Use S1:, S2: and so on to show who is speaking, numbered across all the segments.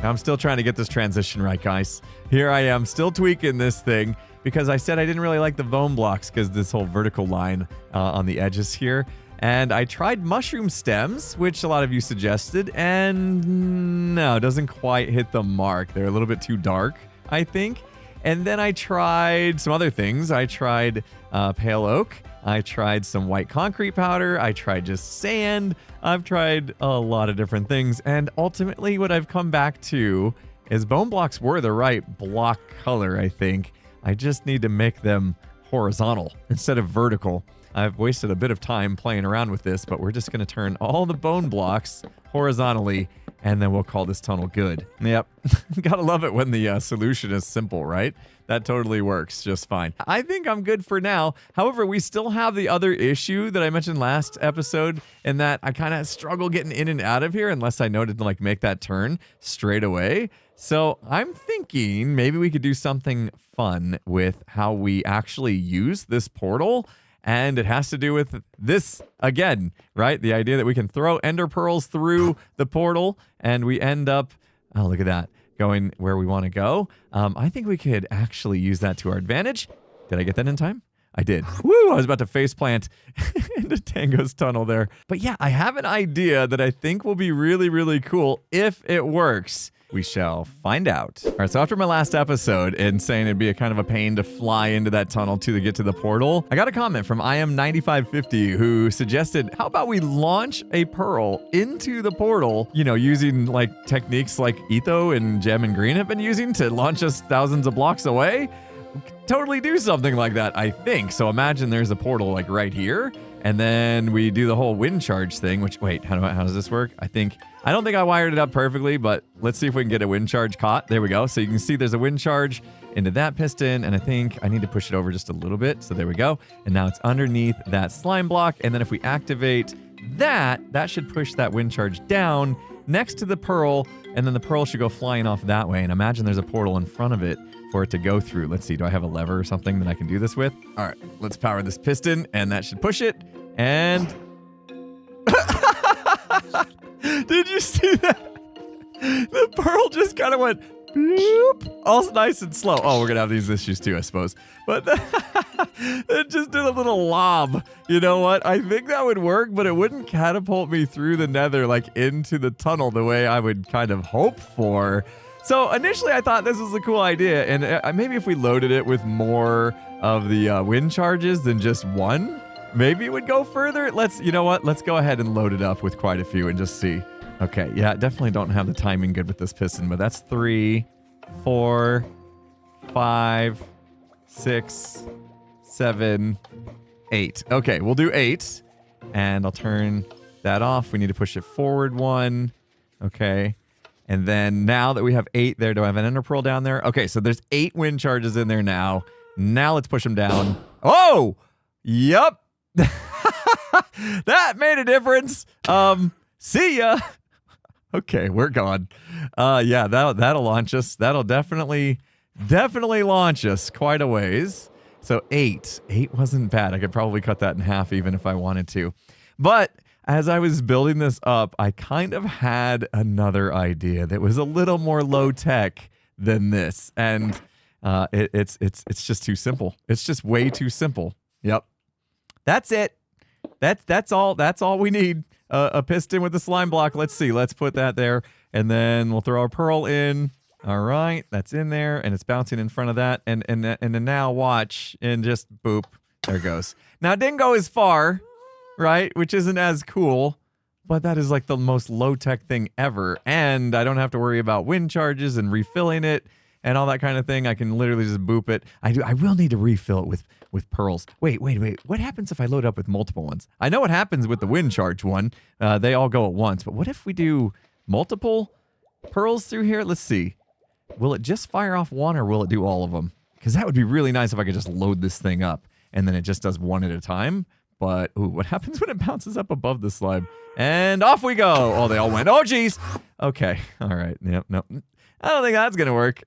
S1: I'm still trying to get this transition right, guys. Here I am, still tweaking this thing, because I said I didn't really like the bone blocks because this whole vertical line on the edges here. And I tried mushroom stems, which a lot of you suggested, and no, it doesn't quite hit the mark. They're a little bit too dark, I think. And then I tried some other things. I tried pale oak. I tried some white concrete powder. I tried just sand. I've tried a lot of different things. And ultimately what I've come back to is bone blocks were the right block color, I think. I just need to make them horizontal instead of vertical. I've wasted a bit of time playing around with this, but we're just going to turn all the bone blocks horizontally, and then we'll call this tunnel good. Yep. Gotta love it when the solution is simple, right? That totally works just fine. I think I'm good for now. However, we still have the other issue that I mentioned last episode, in that I kind of struggle getting in and out of here unless I know to like make that turn straight away. So I'm thinking maybe we could do something fun with how we actually use this portal. And it has to do with this again, right? The idea that we can throw ender pearls through the portal and we end up, oh, look at that, going where we want to go. I think we could actually use that to our advantage. Did I get that in time? I did. Woo! I was about to faceplant into Tango's tunnel there. But yeah, I have an idea that I think will be really, really cool if it works. We shall find out. All right, so after my last episode and saying it'd be a kind of a pain to fly into that tunnel to get to the portal, I got a comment from IM9550 who suggested, how about we launch a pearl into the portal, you know, using like techniques like Etho and Gem and Green have been using to launch us thousands of blocks away? We could totally do something like that, I think. So imagine there's a portal like right here, and then we do the whole wind charge thing, which, wait, how does this work? I don't think I wired it up perfectly, but let's see if we can get a wind charge caught. There we go. So you can see there's a wind charge into that piston, and I think I need to push it over just a little bit. So there we go. And now it's underneath that slime block. And then if we activate that should push that wind charge down next to the pearl, and then the pearl should go flying off that way. And imagine there's a portal in front of it for it to go through. Let's see, do I have a lever or something that I can do this with? All right, let's power this piston, and that should push it. And did you see that? The pearl just kind of went bloop, all nice and slow. Oh, we're gonna have these issues too, I suppose. But it just did a little lob. You know what? I think that would work, but it wouldn't catapult me through the nether, like into the tunnel the way I would kind of hope for. So initially I thought this was a cool idea, and maybe if we loaded it with more of the wind charges than just one, maybe it would go further. You know what? Let's go ahead and load it up with quite a few and just see. Okay, yeah, definitely don't have the timing good with this piston, but that's 3, 4, 5, 6, 7, 8. Okay, we'll do 8, and I'll turn that off. We need to push it forward 1. Okay, and then now that we have 8 there, do I have an ender pearl down there? Okay, so there's 8 wind charges in there now. Now let's push them down. Oh! Yup! That made a difference. See ya. Okay, we're gone. Yeah, that'll launch us. That'll definitely launch us quite a ways. So 8 wasn't bad. I could probably cut that in half even if I wanted to. But as I was building this up, I kind of had another idea that was a little more low tech than this, and it's just too simple. It's just way too simple. Yep. That's it. That's all we need. A piston with a slime block. Let's see. Let's put that there, and then we'll throw our pearl in. All right, that's in there, and it's bouncing in front of that. And then now watch, and just boop. There it goes. Now it didn't go as far, right? Which isn't as cool, but that is like the most low-tech thing ever. And I don't have to worry about wind charges and refilling it and all that kind of thing. I can literally just boop it. I will need to refill it with pearls. Wait. What happens if I load up with multiple ones? I know what happens with the wind charge one. They all go at once. But what if we do multiple pearls through here? Let's see. Will it just fire off one, or will it do all of them? Because that would be really nice if I could just load this thing up and then it just does one at a time. But, ooh, what happens when it bounces up above the slime? And off we go. Oh, they all went. Oh, geez. Okay. All right. Yep. Nope. I don't think that's going to work.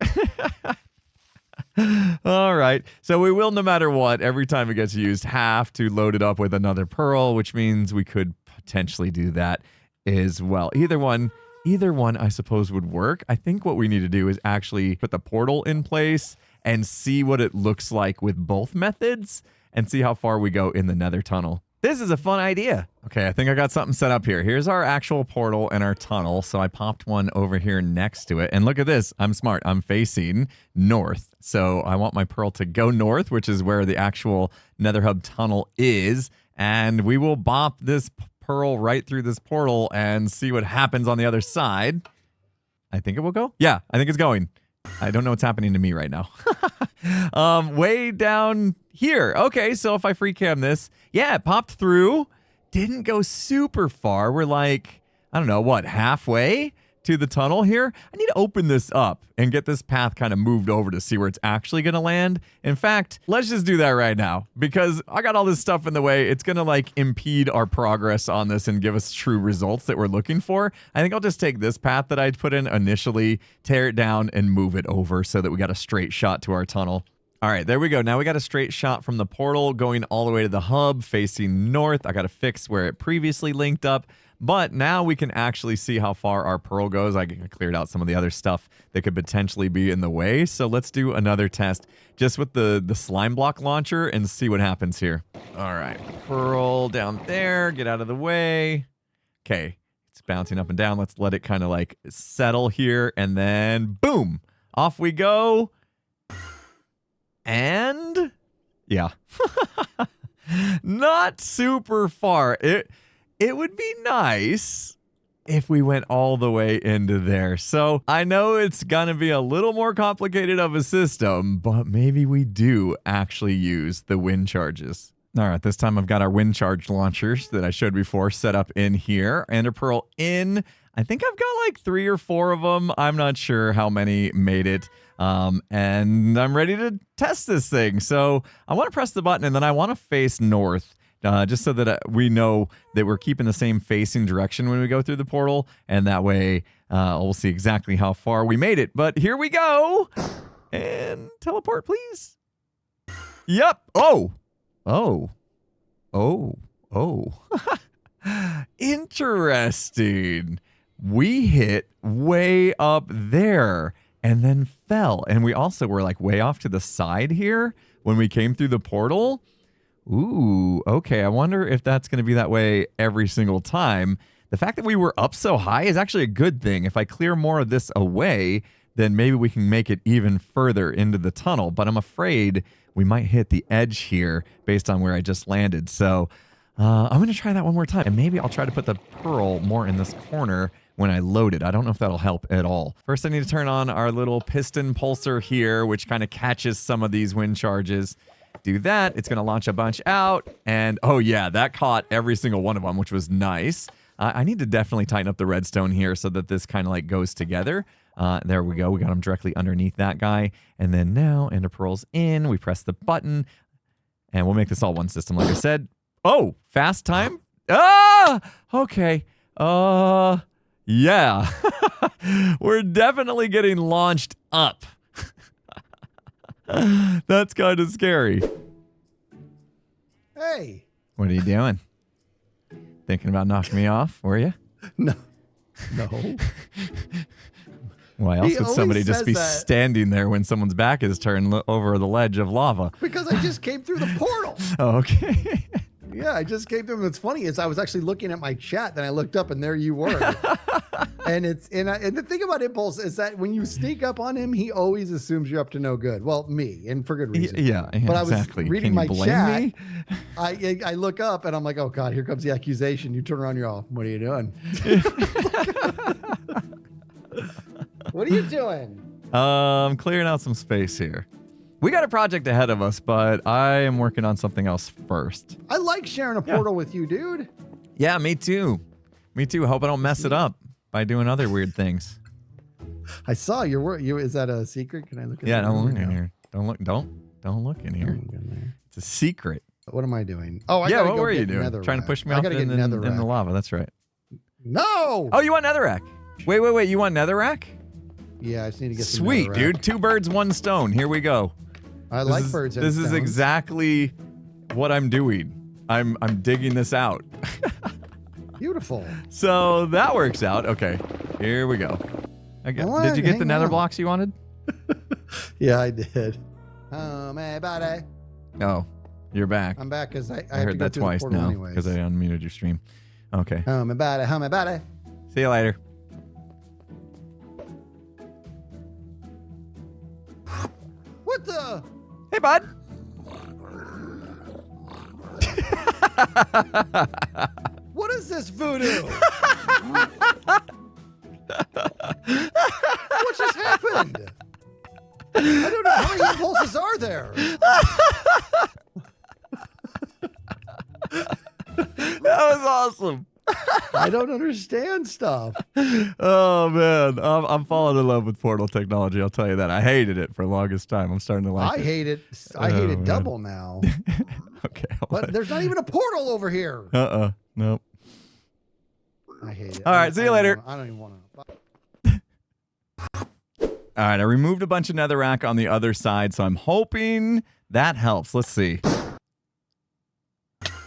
S1: All right. So we will, no matter what, every time it gets used, have to load it up with another pearl, which means we could potentially do that as well. Either one Either one, I suppose, would work. I think what we need to do is actually put the portal in place and see what it looks like with both methods and see how far we go in the Nether tunnel. This is a fun idea. Okay, I think I got something set up here. Here's our actual portal and our tunnel. So I popped one over here next to it. And look at this. I'm smart. I'm facing north. So I want my pearl to go north, which is where the actual Nether hub tunnel is. And we will bop this pearl right through this portal and see what happens on the other side. I think it will go. Yeah, I think it's going. I don't know what's happening to me right now. Way down here. Okay, so if I free cam this, yeah, it popped through. Didn't go super far. We're like, I don't know, what, halfway to the tunnel here? I need to open this up and get this path kind of moved over to see where it's actually going to land. In fact, let's just do that right now because I got all this stuff in the way. It's going to like impede our progress on this and give us true results that we're looking for. I think I'll just take this path that I put in initially, tear it down and move it over so that we got a straight shot to our tunnel. All right, there we go. Now we got a straight shot from the portal going all the way to the hub facing north. I got to fix where it previously linked up. But now we can actually see how far our pearl goes. I cleared out some of the other stuff that could potentially be in the way. So let's do another test just with the slime block launcher and see what happens here. All right, pearl down there. Get out of the way. Okay, it's bouncing up and down. Let's let it kind of like settle here. And then boom, off we go. And yeah, not super far. It would be nice if we went all the way into there. So I know it's going to be a little more complicated of a system, but maybe we do actually use the wind charges. All right, this time I've got our wind charge launchers that I showed before set up in here. enderpearl in. I think I've got like 3 or 4 of them. I'm not sure how many made it. And I'm ready to test this thing. So I want to press the button and then I want to face north. Just so that we know that we're keeping the same facing direction when we go through the portal. And that way we'll see exactly how far we made it. But here we go. And teleport, please. Yep. Oh. Oh. Oh. Oh. Interesting. We hit way up there and then fell. And we also were like way off to the side here when we came through the portal. Ooh, okay. I wonder if that's going to be that way every single time. The fact that we were up so high is actually a good thing. If I clear more of this away, then maybe we can make it even further into the tunnel. But I'm afraid we might hit the edge here based on where I just landed. So I'm going to try that one more time. And maybe I'll try to put the pearl more in this corner when I load it. I don't know if that'll help at all. First, I need to turn on our little piston pulsar here, which kind of catches some of these wind charges. Do that, it's going to launch a bunch out, and oh yeah, that caught every single one of them, which was nice. I need to definitely tighten up the redstone here so that this kind of like goes together. There we go, we got them directly underneath that guy, and then now enderpearl's in, we press the button, and we'll make this all one system like I said. Oh, fast time? Ah! Okay, yeah. We're definitely getting launched up. That's kind of scary.
S2: Hey.
S1: What are you doing? Thinking about knocking me off, were you?
S2: No.
S1: Why else would somebody just be standing there when someone's back is turned over the ledge of lava?
S2: Because I just came through the portal.
S1: Oh, okay.
S2: Yeah, I just came through. What's funny is I was actually looking at my chat, then I looked up and there you were. And the thing about Impulse is that when you sneak up on him, he always assumes you're up to no good. Well, me, and for good reason.
S1: Yeah,
S2: but
S1: exactly.
S2: I was reading my chat. I look up and I'm like, oh God, here comes the accusation. You turn around, you're all, what are you doing? What are you doing?
S1: Clearing out some space here. We got a project ahead of us, but I am working on something else first.
S2: I like sharing a portal with you, dude.
S1: Yeah, me too. Me too. Hope I don't mess it up by doing other weird things.
S2: I saw your work. Is that a secret? Can I look at
S1: Yeah, don't look in here. Don't look in here. It's a secret.
S2: What am I doing? Oh,
S1: yeah, what were you doing? Trying to push me off in the lava. That's right.
S2: No!
S1: Oh, you want netherrack? Wait. You want netherrack?
S2: Yeah, I just need to get some
S1: Sweet,
S2: netherrack.
S1: dude. 2 birds, 1 stone. Here we go.
S2: I like birds and
S1: This is exactly what I'm doing. I'm digging this out.
S2: Beautiful.
S1: So that works out. Okay. Here we go. Okay.
S2: Come on,
S1: Did you get the
S2: hang
S1: nether
S2: on.
S1: blocks you wanted?
S2: Yeah, I did. Oh, my body.
S1: Oh, you're back.
S2: I'm back because I have
S1: heard
S2: to go
S1: that
S2: through
S1: twice
S2: the portal
S1: now
S2: anyways.
S1: because I unmuted your stream. Okay.
S2: Oh, my body. Oh, my body.
S1: See you later.
S2: What the?
S1: Hey, bud.
S2: What is this voodoo? What just happened? I don't know. How many impulses are there?
S1: That was awesome.
S2: I don't understand stuff.
S1: Oh, man. I'm falling in love with portal technology. I'll tell you that. I hated it for the longest time. I'm starting to like
S2: I
S1: it.
S2: hate it. I hate it
S1: man.
S2: double now.
S1: Okay.
S2: But there's not even a portal over here.
S1: Nope.
S2: I hate it.
S1: All right, see you later.
S2: I don't even want to.
S1: All right, I removed a bunch of netherrack on the other side, so I'm hoping that helps. Let's see.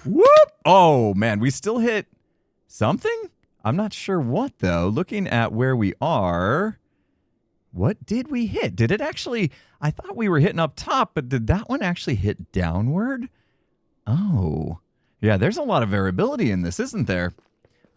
S1: Whoop! Oh, man, we still hit something? I'm not sure what, though. Looking at where we are, what did we hit? Did it actually... I thought we were hitting up top, but did that one actually hit downward? Oh. Yeah, there's a lot of variability in this, isn't there?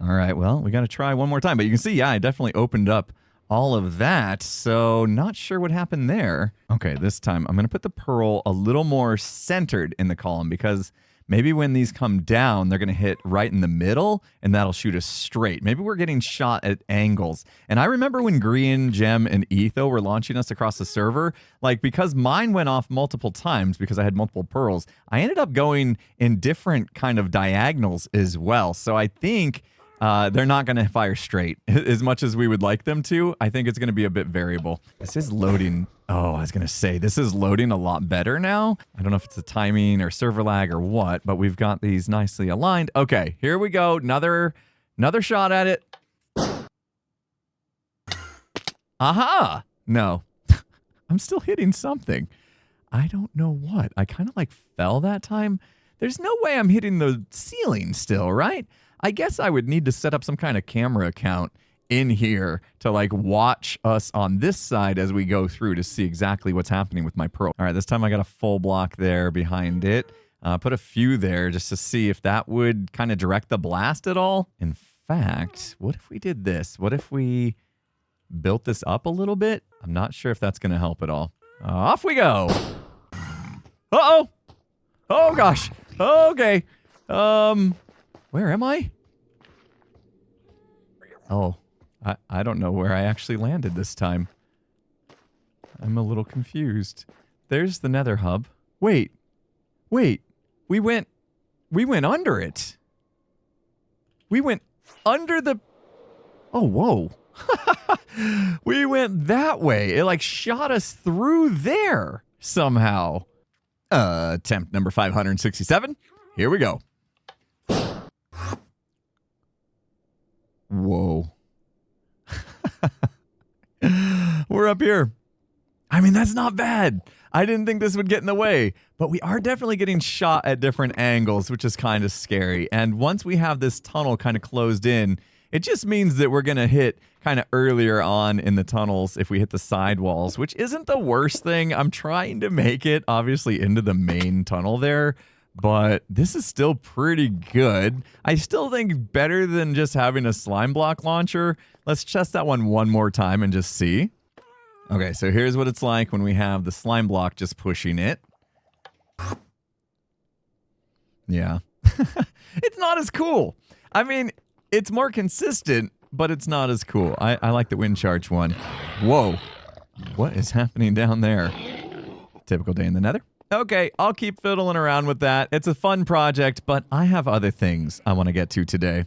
S1: All right, well, we got to try one more time. But you can see, yeah, I definitely opened up all of that, so not sure what happened there. Okay, this time I'm going to put the pearl a little more centered in the column because maybe when these come down, they're going to hit right in the middle, and that'll shoot us straight. Maybe we're getting shot at angles. And I remember when Green, Gem, and Etho were launching us across the server, like because mine went off multiple times because I had multiple pearls, I ended up going in different kind of diagonals as well. So I think... they're not going to fire straight as much as we would like them to. I think it's going to be a bit variable. This is loading. Oh, I was going to say, this is loading a lot better now. I don't know if it's the timing or server lag or what, but we've got these nicely aligned. Okay, here we go. Another shot at it. Aha! No. I'm still hitting something. I don't know what. I kind of like fell that time. There's no way I'm hitting the ceiling still, right? I guess I would need to set up some kind of camera account in here to like watch us on this side as we go through to see exactly what's happening with my pearl. All right, this time I got a full block there behind it. Put a few there just to see if that would kind of direct the blast at all. In fact, what if we did this? What if we built this up a little bit? I'm not sure if that's going to help at all. Off we go. Uh-oh. Oh, gosh. Okay. Where am I? Oh, I don't know where I actually landed this time. I'm a little confused. There's the nether hub. Wait. We went under it. We went under the... Oh, whoa. We went that way. It like shot us through there somehow. Attempt number 567. Here we go. Whoa. We're up here. I mean, that's not bad. I didn't think this would get in the way, but we are definitely getting shot at different angles, which is kind of scary. And once we have this tunnel kind of closed in, it just means that we're going to hit kind of earlier on in the tunnels if we hit the side walls, which isn't the worst thing. I'm trying to make it obviously into the main tunnel there, but this is still pretty good. I still think better than just having a slime block launcher. Let's test that one more time and just see. Okay, so here's what it's like when we have the slime block just pushing it. Yeah. It's not as cool. I mean, it's more consistent, but it's not as cool. I like the wind charge one. Whoa. What is happening down there? Typical day in the nether. Okay, I'll keep fiddling around with that. It's a fun project, but I have other things I want to get to today.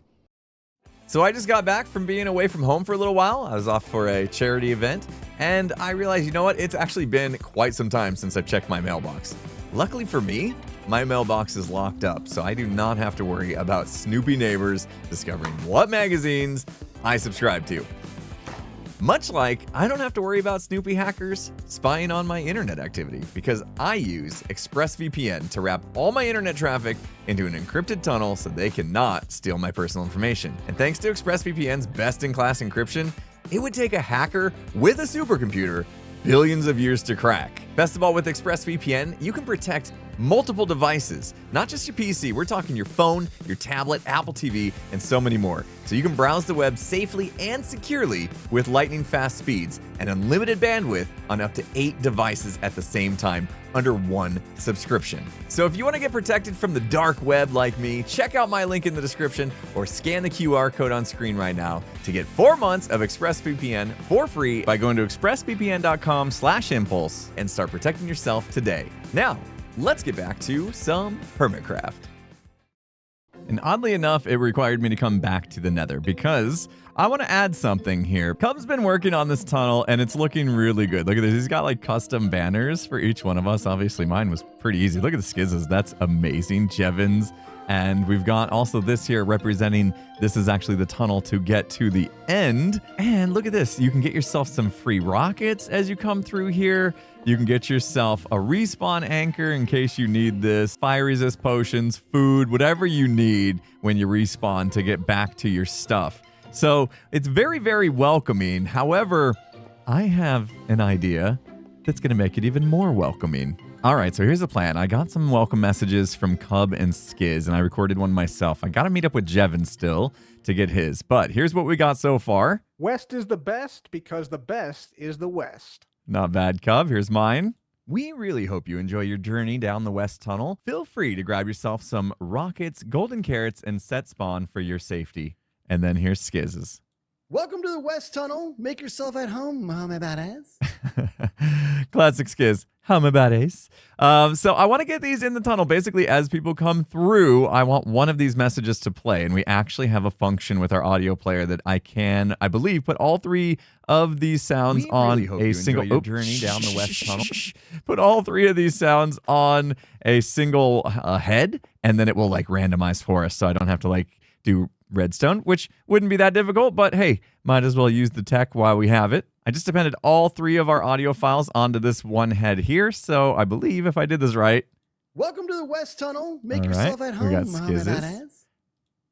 S1: So I just got back from being away from home for a little while. I was off for a charity event, and I realized, you know what? It's actually been quite some time since I've checked my mailbox. Luckily for me, my mailbox is locked up, so I do not have to worry about snoopy neighbors discovering what magazines I subscribe to. Much like I don't have to worry about snoopy hackers spying on my internet activity because I use ExpressVPN to wrap all my internet traffic into an encrypted tunnel so they cannot steal my personal information. And thanks to ExpressVPN's best-in-class encryption, it would take a hacker with a supercomputer billions of years to crack. Best of all, with ExpressVPN, you can protect multiple devices, not just your PC. We're talking your phone, your tablet, Apple TV, and so many more. So you can browse the web safely and securely with lightning fast speeds and unlimited bandwidth on up to 8 devices at the same time under one subscription. So if you want to get protected from the dark web like me, check out my link in the description or scan the QR code on screen right now to get 4 months of ExpressVPN for free by going to expressvpn.com/impulse and start protecting yourself today. Now, let's get back to some Hermitcraft. And oddly enough, it required me to come back to the Nether because I want to add something here. Cub's been working on this tunnel and it's looking really good. Look at this. He's got like custom banners for each one of us. Obviously, mine was pretty easy. Look at the skizzes. That's amazing. Jevons. And we've got also this here representing this is actually the tunnel to get to the end. And look at this. You can get yourself some free rockets as you come through here. You can get yourself a respawn anchor in case you need this, fire resist potions, food, whatever you need when you respawn to get back to your stuff. So it's very, very welcoming. However, I have an idea that's going to make it even more welcoming. All right, so here's the plan. I got some welcome messages from Cub and Skiz, and I recorded one myself. I got to meet up with Jevon still to get his, but here's what we got so far.
S3: West is the best because the best is the West.
S1: Not bad, Cub. Here's mine. We really hope you enjoy your journey down the West Tunnel. Feel free to grab yourself some rockets, golden carrots, and set spawn for your safety. And then here's Skiz's.
S2: Welcome to the West Tunnel. Make yourself at home, my badass.
S1: Classic Skiz. How my badass. So I want to get these in the tunnel. Basically, as people come through, I want one of these messages to play. And we actually have a function with our audio player that I can, I believe, put all 3 of these sounds on a single journey down the West Tunnel. Put all 3 of these sounds on a single head, and then it will like randomize for us. So I don't have to like do redstone, which wouldn't be that difficult, but hey, might as well use the tech while we have it. I just appended all 3 of our audio files onto this one head here, so I believe if I did this right.
S2: Welcome to the West Tunnel. Make yourself at home,
S1: we got
S2: my
S1: Skizzes.
S2: badass.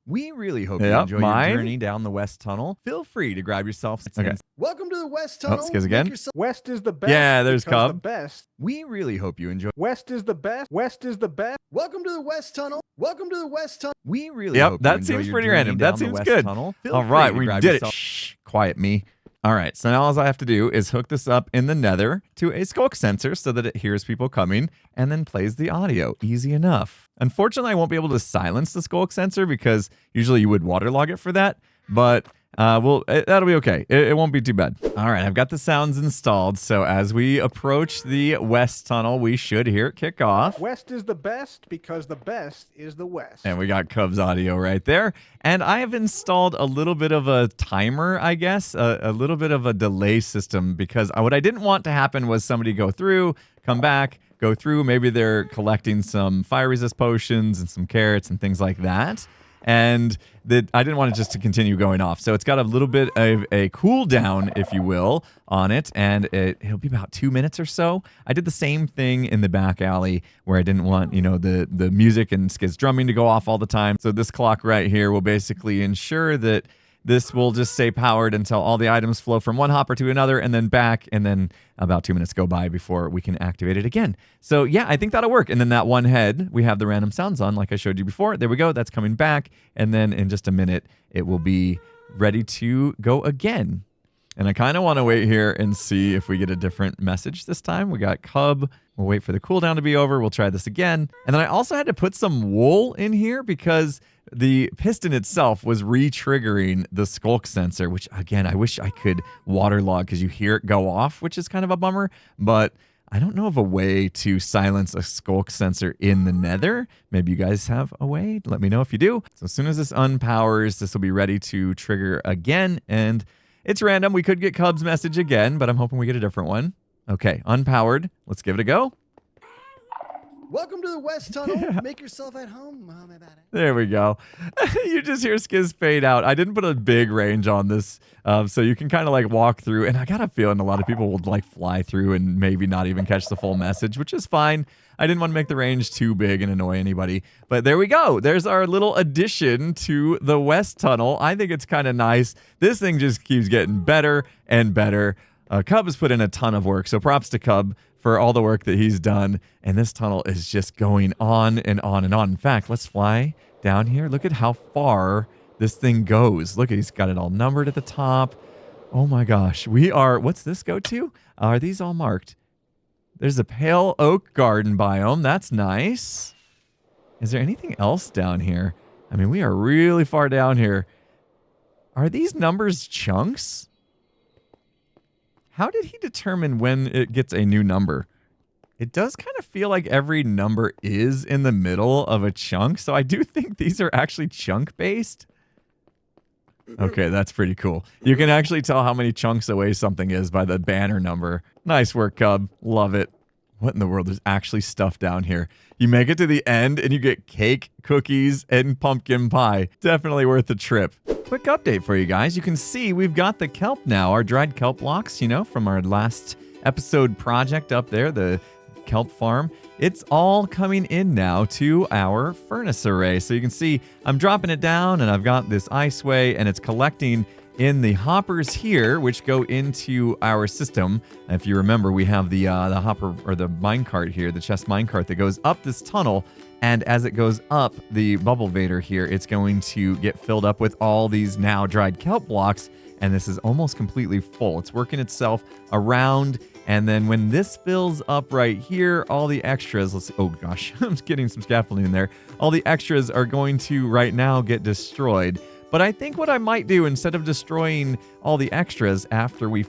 S1: We really hope you enjoy your journey down the West Tunnel. Feel free to grab yourself.
S2: Okay. Welcome to the West Tunnel.
S1: Oh, Skiz again.
S3: West is the best.
S1: Yeah, there's
S3: because
S1: Cub.
S3: the best.
S1: We really hope you enjoy.
S3: West is the best. West is the best.
S2: Welcome to the West Tunnel. Welcome to the West Tunnel.
S1: We really hope you enjoy
S2: seems
S1: your
S2: pretty
S1: journey
S2: random.
S1: down
S2: That
S1: the
S2: seems
S1: West
S2: good.
S1: Tunnel. Feel
S2: All right,
S1: free to
S2: we
S1: grab
S2: did it.
S1: yourself. Shh, quiet me. All right, so now all I have to do is hook this up in the Nether to a skulk sensor so that it hears people coming and then plays the audio. Easy enough. Unfortunately, I won't be able to silence the skulk sensor because usually you would waterlog it for that, but that'll be okay. It won't be too bad. All right, I've got the sounds installed, so as we approach the West Tunnel, we should hear it kick off.
S3: West is the best because the best is the West.
S1: And we got Cub's audio right there. And I have installed a little bit of a timer, I guess, a little bit of a delay system because what I didn't want to happen was somebody go through, come back, go through. Maybe they're collecting some fire resist potions and some carrots and things like that. And I didn't want it just to continue going off. So it's got a little bit of a cooldown, if you will, on it. And it'll be about 2 minutes or so. I did the same thing in the back alley where I didn't want, the music and Skiz drumming to go off all the time. So this clock right here will basically ensure that this will just stay powered until all the items flow from one hopper to another and then back, and then about 2 minutes go by before we can activate it again. So yeah, I think that'll work. And then that one head, we have the random sounds on like I showed you before. There we go. That's coming back. And then in just a minute, it will be ready to go again. And I kind of want to wait here and see if we get a different message this time. We got Cub. We'll wait for the cooldown to be over. We'll try this again. And then I also had to put some wool in here because the piston itself was re-triggering the skulk sensor, which again, I wish I could waterlog because you hear it go off, which is kind of a bummer. But I don't know of a way to silence a skulk sensor in the Nether. Maybe you guys have a way. Let me know if you do. So as soon as this unpowers, this will be ready to trigger again. And it's random. We could get Cub's message again, but I'm hoping we get a different one. Okay, unpowered. Let's give it a go.
S2: Welcome to the West Tunnel. Make yourself at home.
S1: There we go. You just hear Skiz fade out. I didn't put a big range on this, so you can kind of like walk through. And I got a feeling a lot of people will like fly through and maybe not even catch the full message, which is fine. I didn't want to make the range too big and annoy anybody. But there we go. There's our little addition to the West Tunnel. I think it's kind of nice. This thing just keeps getting better and better. Cub has put in a ton of work, so props to Cub for all the work that he's done. And this tunnel is just going on and on and on. In fact, let's fly down here. Look at how far this thing goes. Look, he's got it all numbered at the top. Oh my gosh. We are, what's this go to? Are these all marked? There's a pale oak garden biome. That's nice. Is there anything else down here? I mean, we are really far down here. Are these numbers chunks? How did he determine when it gets a new number? It does kind of feel like every number is in the middle of a chunk, so I do think these are actually chunk-based. Okay, that's pretty cool. You can actually tell how many chunks away something is by the banner number. Nice work, Cub. Love it. What in the world? There's actually stuff down here. You make it to the end and you get cake, cookies, and pumpkin pie. Definitely worth the trip. Quick update for you guys. You can see we've got the kelp now, our dried kelp blocks, you know, from our last episode project up there, the kelp farm. It's all coming in now to our furnace array. So you can see I'm dropping it down and I've got this iceway and it's collecting in the hoppers here, which go into our system. If you remember, we have the hopper or the minecart here, the chest minecart that goes up this tunnel. And as it goes up the bubble vader here, it's going to get filled up with all these now dried kelp blocks. And this is almost completely full. It's working itself around. And then when this fills up right here, all the extras, let's see, oh gosh, I'm getting some scaffolding in there. All the extras are going to right now get destroyed. But I think what I might do, instead of destroying all the extras after we,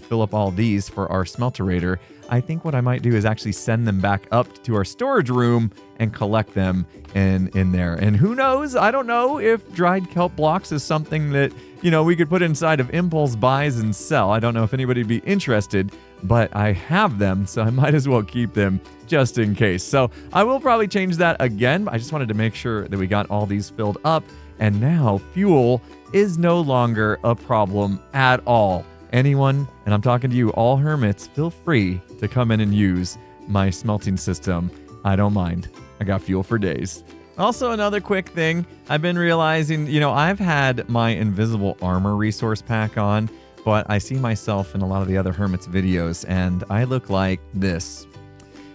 S1: fill up all these for our smelterator, I think what I might do is actually send them back up to our storage room and collect them in there. And who knows? I don't know if dried kelp blocks is something that, we could put inside of impulse buys and sell. I don't know if anybody would be interested, but I have them, so I might as well keep them just in case. So I will probably change that again. I just wanted to make sure that we got all these filled up. And now fuel is no longer a problem at all. Anyone, and I'm talking to you, all hermits, feel free to come in and use my smelting system. I don't mind. I got fuel for days. Also, another quick thing, I've been realizing, I've had my invisible armor resource pack on, but I see myself in a lot of the other hermits videos, and I look like this.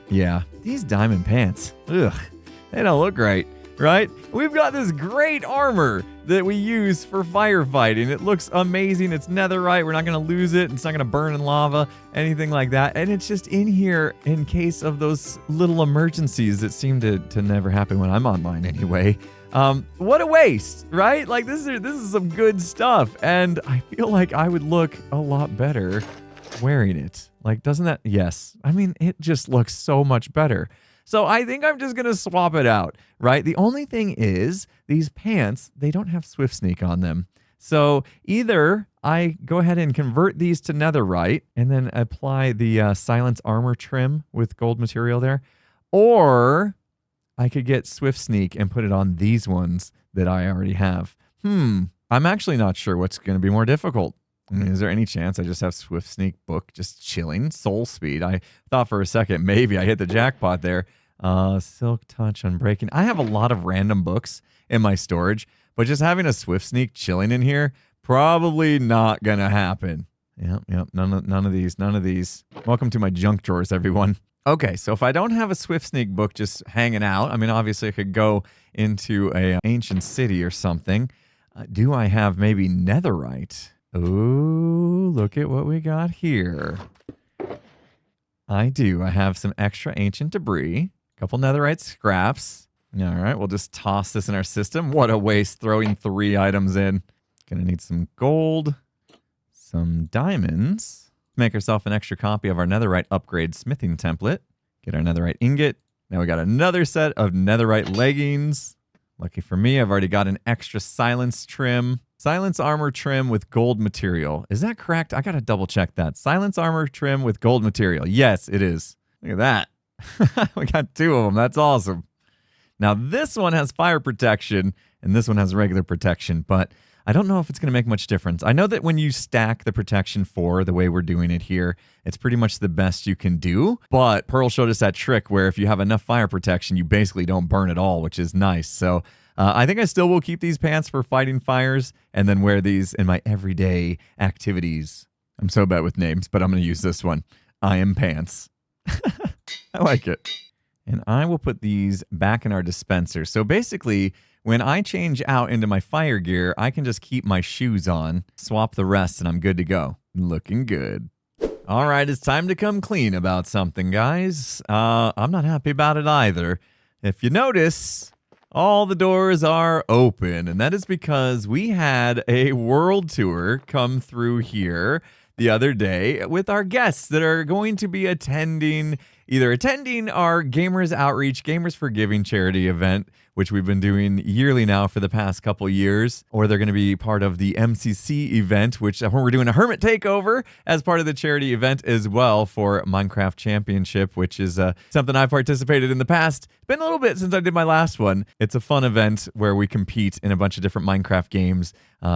S1: Yeah, these diamond pants, ugh, they don't look right. Right? We've got this great armor that we use for firefighting. It looks amazing. It's netherite. We're not going to lose it. It's not going to burn in lava, anything like that. And it's just in here in case of those little emergencies that seem to never happen when I'm online anyway. What a waste, right? Like this is some good stuff. And I feel like I would look a lot better wearing it. Like, doesn't that? Yes. I mean, it just looks so much better. So I think I'm just going to swap it out, right? The only thing is these pants, they don't have Swift Sneak on them. So either I go ahead and convert these to netherite and then apply the silence armor trim with gold material there, or I could get Swift Sneak and put it on these ones that I already have. I'm actually not sure what's going to be more difficult. I mean, is there any chance I just have Swift Sneak book just chilling? Soul Speed. I thought for a second maybe I hit the jackpot there. Silk Touch, Unbreaking. I have a lot of random books in my storage, but just having a Swift Sneak chilling in here, probably not gonna happen. Yep. None of these. Welcome to my junk drawers, everyone. Okay, so if I don't have a Swift Sneak book just hanging out, I mean, obviously I could go into a ancient city or something. Do I have maybe netherite? Ooh, look at what we got here. I do. I have some extra ancient debris. Couple netherite scraps. All right, we'll just toss this in our system. What a waste throwing 3 items in. Gonna need some gold, some diamonds. Make ourselves an extra copy of our netherite upgrade smithing template. Get our netherite ingot. Now we got another set of netherite leggings. Lucky for me, I've already got an extra silence trim. Silence armor trim with gold material. Is that correct? I gotta double check that. Silence armor trim with gold material. Yes, it is. Look at that. We got 2 of them. That's awesome. Now, this one has fire protection, and this one has regular protection, but I don't know if it's going to make much difference. I know that when you stack the protection 4, the way we're doing it here, it's pretty much the best you can do, but Pearl showed us that trick where if you have enough fire protection, you basically don't burn at all, which is nice. So I think I still will keep these pants for fighting fires and then wear these in my everyday activities. I'm so bad with names, but I'm going to use this one. I am pants. I like it. And I will put these back in our dispenser. So basically, when I change out into my fire gear, I can just keep my shoes on, swap the rest, and I'm good to go. Looking good. All right, it's time to come clean about something, guys. I'm not happy about it either. If you notice, all the doors are open, and that is because we had a world tour come through here the other day with our guests that are going to be attending our Gamers Outreach, Gamers for Giving charity event, which we've been doing yearly now for the past couple years, or they're going to be part of the MCC event, which we're doing a Hermit takeover as part of the charity event as well for Minecraft Championship, which is something I've participated in the past. It's been a little bit since I did my last one. It's a fun event where we compete in a bunch of different Minecraft games,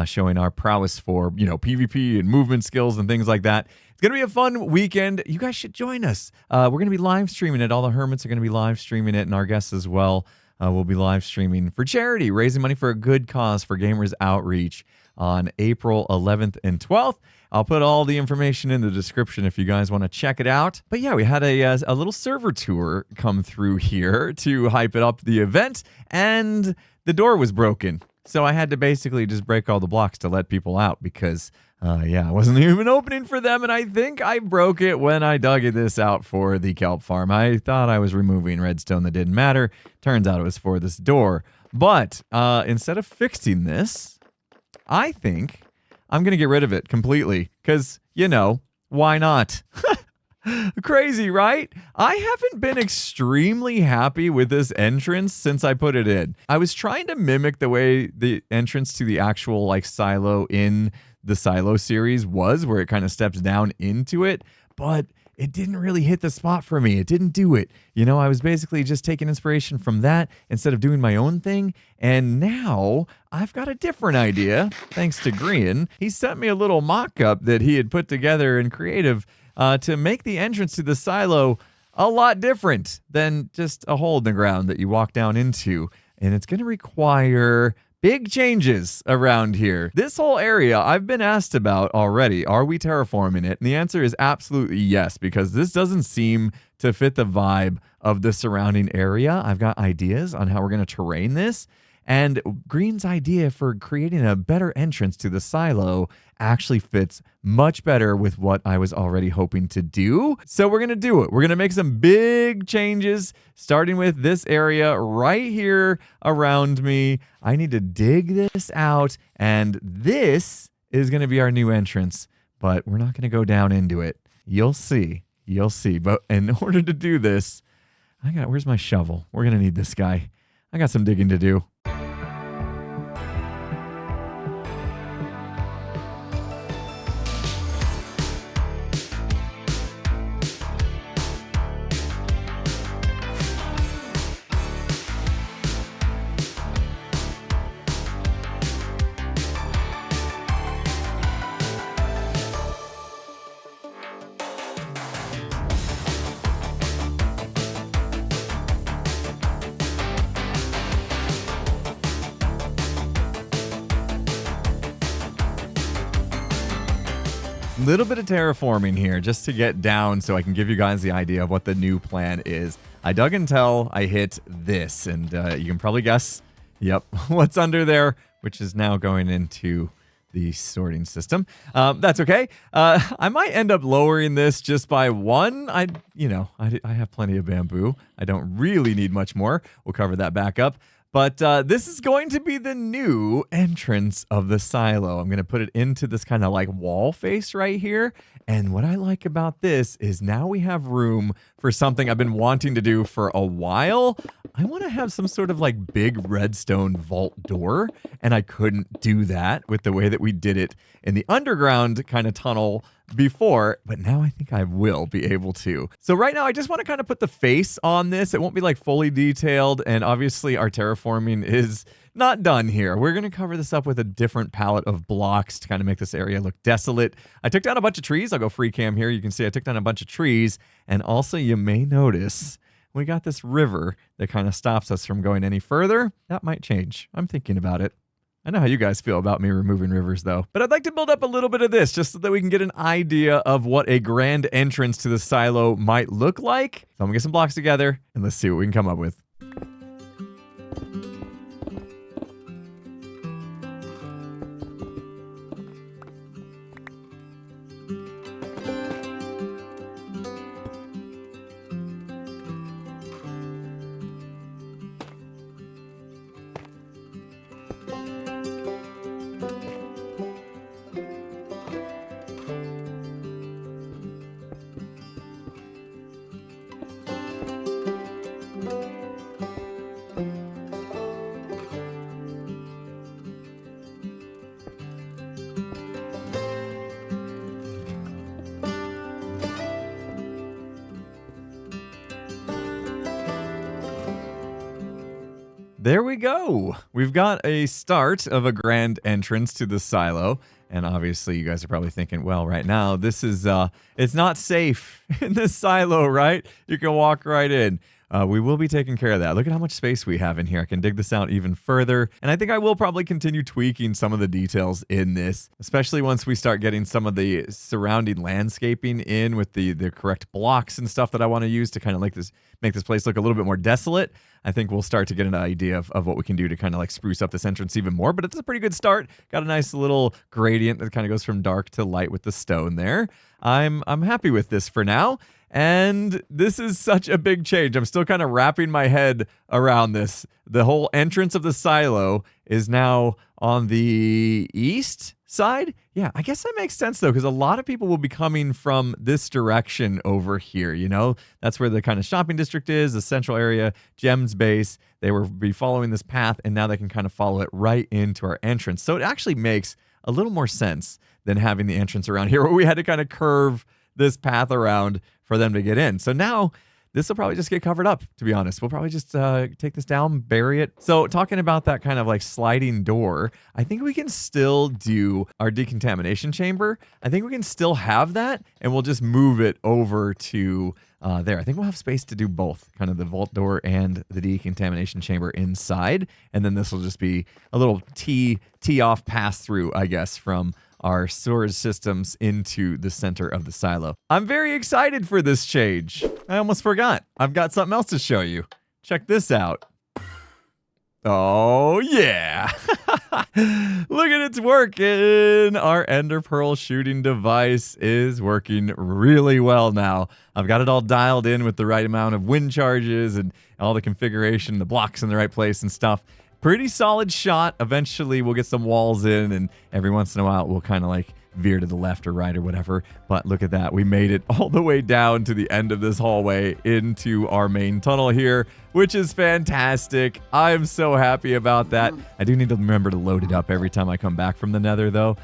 S1: showing our prowess for, PvP and movement skills and things like that. It's going to be a fun weekend. You guys should join us. We're going to be live streaming it. All the Hermits are going to be live streaming it, and our guests as well. We'll be live streaming for charity, raising money for a good cause for Gamers Outreach on April 11th and 12th. I'll put all the information in the description if you guys want to check it out. But yeah, we had a little server tour come through here to hype it up the event, and the door was broken. So I had to basically just break all the blocks to let people out because, I wasn't even opening for them, and I think I broke it when I dug this out for the kelp farm. I thought I was removing redstone that didn't matter. Turns out it was for this door. But instead of fixing this, I think I'm going to get rid of it completely because, why not? Crazy, right? I haven't been extremely happy with this entrance since I put it in. I was trying to mimic the way the entrance to the actual silo in the silo series was, where it kind of steps down into it, but it didn't really hit the spot for me. It didn't do it. I was basically just taking inspiration from that instead of doing my own thing. And now I've got a different idea, thanks to Green. He sent me a little mock-up that he had put together in Creative to make the entrance to the silo a lot different than just a hole in the ground that you walk down into. And it's going to require big changes around here. This whole area I've been asked about already. Are we terraforming it? And the answer is absolutely yes, because this doesn't seem to fit the vibe of the surrounding area. I've got ideas on how we're going to terrain this. And Green's idea for creating a better entrance to the silo actually fits much better with what I was already hoping to do. So we're going to do it. We're going to make some big changes, starting with this area right here around me. I need to dig this out, and this is going to be our new entrance, but we're not going to go down into it. You'll see. You'll see. But in order to do this, where's my shovel? We're going to need this guy. I got some digging to do. Little bit of terraforming here just to get down so I can give you guys the idea of what the new plan is. I dug until I hit this, and you can probably guess, what's under there, which is now going into the sorting system. That's okay. I might end up lowering this just by 1. I have plenty of bamboo. I don't really need much more. We'll cover that back up. But this is going to be the new entrance of the silo. I'm going to put it into this kind of wall face right here. And what I like about this is now we have room for something I've been wanting to do for a while. I want to have some sort of big redstone vault door. And I couldn't do that with the way that we did it in the underground kind of tunnel before, but now I think I will be able to. So right now I just want to kind of put the face on this. It won't be like fully detailed, and obviously our terraforming is not done here. We're going to cover this up with a different palette of blocks to kind of make this area look desolate. I took down a bunch of trees. I'll go free cam here. You can see I took down a bunch of trees, and also you may notice we got this river that kind of stops us from going any further. That might change. I'm thinking about it. I know how you guys feel about me removing rivers, though. But I'd like to build up a little bit of this just so that we can get an idea of what a grand entrance to the silo might look like. So I'm going to get some blocks together, and let's see what we can come up with. There we go. We've got a start of a grand entrance to the silo. And obviously you guys are probably thinking, well, right now this is, it's not safe in this silo, right? You can walk right in. We will be taking care of that. Look at how much space we have in here. I can dig this out even further. And I think I will probably continue tweaking some of the details in this, especially once we start getting some of the surrounding landscaping in with the correct blocks and stuff that I want to use to kind of make this place look a little bit more desolate. I think we'll start to get an idea of what we can do to kind of like spruce up this entrance even more. But it's a pretty good start. Got a nice little gradient that kind of goes from dark to light with the stone there. I'm happy with this for now. And this is such a big change. I'm still kind of wrapping my head around this. The whole entrance of the silo is now on the east side. Yeah, I guess that makes sense though, because a lot of people will be coming from this direction over here, you know? That's where the kind of shopping district is, the central area, Gem's base. They will be following this path, and now they can kind of follow it right into our entrance. So it actually makes a little more sense than having the entrance around here, where we had to kind of curve this path around for them to get in. So now this will probably just get covered up, to be honest. We'll probably just take this down, bury it. So talking about that kind of like sliding door, I think we can still do our decontamination chamber. I think we can still have that, and we'll just move it over to there. I think we'll have space to do both, kind of the vault door and the decontamination chamber inside. And then this will just be a little tee off pass through, I guess, from our storage systems into the center of the silo. I'm very excited for this change. I almost forgot. I've got something else to show you. Check this out. Oh, yeah. Look at it's working. Our enderpearl shooting device is working really well now. I've got it all dialed in with the right amount of wind charges and all the configuration, the blocks in the right place and stuff. Pretty solid shot. Eventually we'll get some walls in, and every once in a while we'll kind of like veer to the left or right or whatever. But look at that. We made it all the way down to the end of this hallway into our main tunnel here, which is fantastic. I'm so happy about that. I do need to remember to load it up every time I come back from the Nether, though,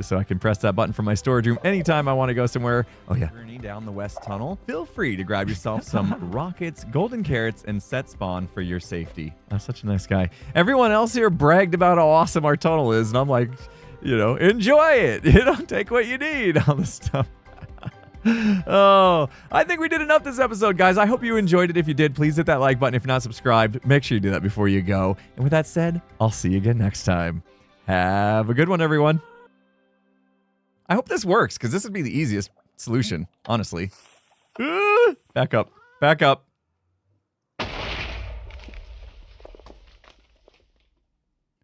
S1: so I can press that button from my storage room anytime I want to go somewhere. Oh, yeah. Journey down the west tunnel. Feel free to grab yourself some rockets, golden carrots, and set spawn for your safety. I'm such a nice guy. Everyone else here bragged about how awesome our tunnel is, and I'm like, you know, enjoy it. You know, take what you need, all this stuff. Oh, I think we did enough this episode, guys. I hope you enjoyed it. If you did, please hit that like button. If you're not subscribed, make sure you do that before you go. And with that said, I'll see you again next time. Have a good one, everyone. I hope this works, because this would be the easiest solution, honestly. Back up. Back up.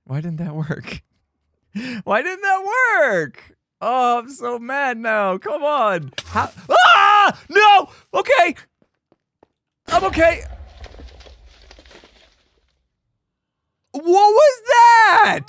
S1: Why didn't that work? Why didn't that work? Oh, I'm so mad now. Come on. Ah! No! Okay. I'm okay. What was that?